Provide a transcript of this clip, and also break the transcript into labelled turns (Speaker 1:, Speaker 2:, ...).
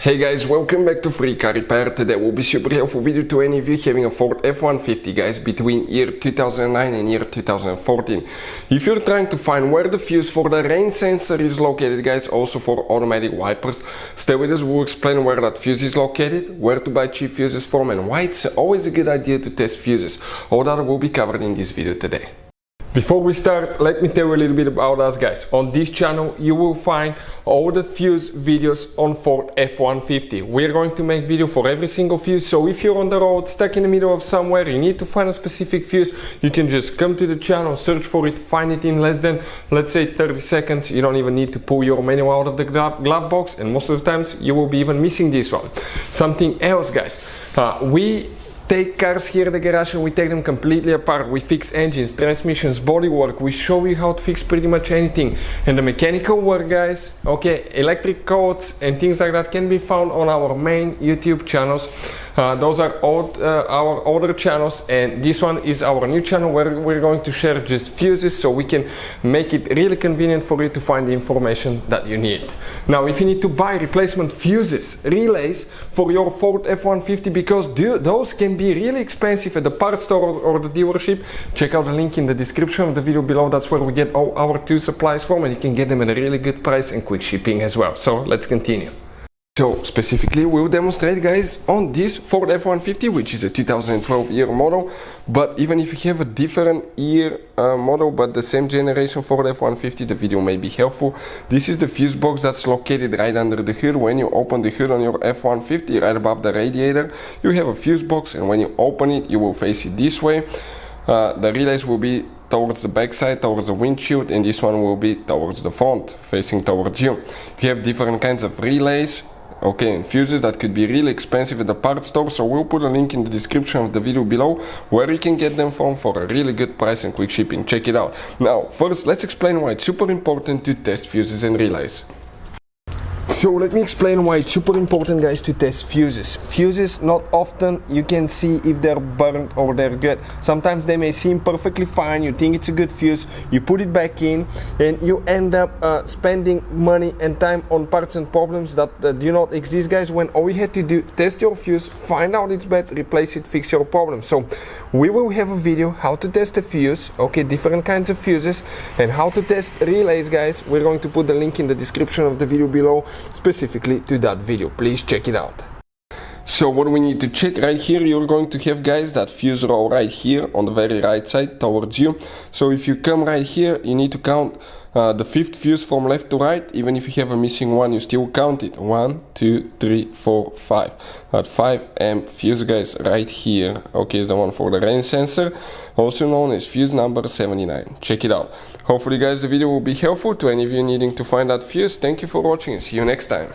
Speaker 1: Hey guys, welcome back to Free Car Repair. Today will be super helpful video to any of you having a Ford F-150 guys between year 2009 and year 2014. If you're trying to find where the fuse for the rain sensor is located guys, also for automatic wipers, stay with us. We'll explain where that fuse is located, where to buy cheap fuses from, and why it's always a good idea to test fuses. All that will be covered in this video today. Before we start, let me tell you a little bit about us guys. On this channel you will find all the fuse videos on Ford F-150. We're going to make video for every single fuse, so if you're on the road, stuck in the middle of somewhere, you need to find a specific fuse, you can just come to the channel, search for it, find it in less than, let's say, 30 seconds. You don't even need to pull your manual out of the glove box, and most of the times you will be even missing this one. Something else guys, we take cars here at the garage and we take them completely apart. We fix engines, transmissions, bodywork. We show you how to fix pretty much anything. And the mechanical work guys, okay, electric codes and things like that can be found on our main YouTube channels. Those are our older channels, and this one is our new channel where we're going to share just fuses so we can make it really convenient for you to find the information that you need. Now if you need to buy replacement fuses, relays for your Ford F-150, because those can be really expensive at the parts store or the dealership, check out the link in the description of the video below. That's where we get all our tool supplies from, and you can get them at a really good price and quick shipping as well. So let's continue. So specifically we'll demonstrate guys on this Ford F-150, which is a 2012 year model, but even if you have a different year model but the same generation Ford F-150, the video may be helpful. This is the fuse box that's located right under the hood. When you open the hood on your F-150, right above the radiator, you have a fuse box, and when you open it you will face it this way. The relays will be towards the back side, towards the windshield, and this one will be towards the front, facing towards you. You have different kinds of relays, okay, and fuses that could be really expensive at the parts store, so we'll put a link in the description of the video below where you can get them from for a really good price and quick shipping. Check it out. Now first let's explain why it's super important to test fuses and relays. So let me explain why it's super important guys to test fuses. Fuses, not often you can see if they're burnt or they're good. Sometimes they may seem perfectly fine, you think it's a good fuse, you put it back in, and you end up spending money and time on parts and problems that do not exist guys, when all you had to do, test your fuse, find out it's bad, replace it, fix your problem. So we will have a video how to test a fuse, okay, different kinds of fuses, and how to test relays guys. We're going to put the link in the description of the video below specifically to that video. Please check it out. So what we need to check right here, you're going to have guys that fuse row right here on the very right side towards you. So if you come right here, you need to count the fifth fuse from left to right. Even if you have a missing one, you still count it. 1, 2, 3, 4, 5. That 5 amp fuse guys right here, okay, is the one for the rain sensor, also known as fuse number 79. Check it out. Hopefully guys the video will be helpful to any of you needing to find that fuse. Thank you for watching and see you next time.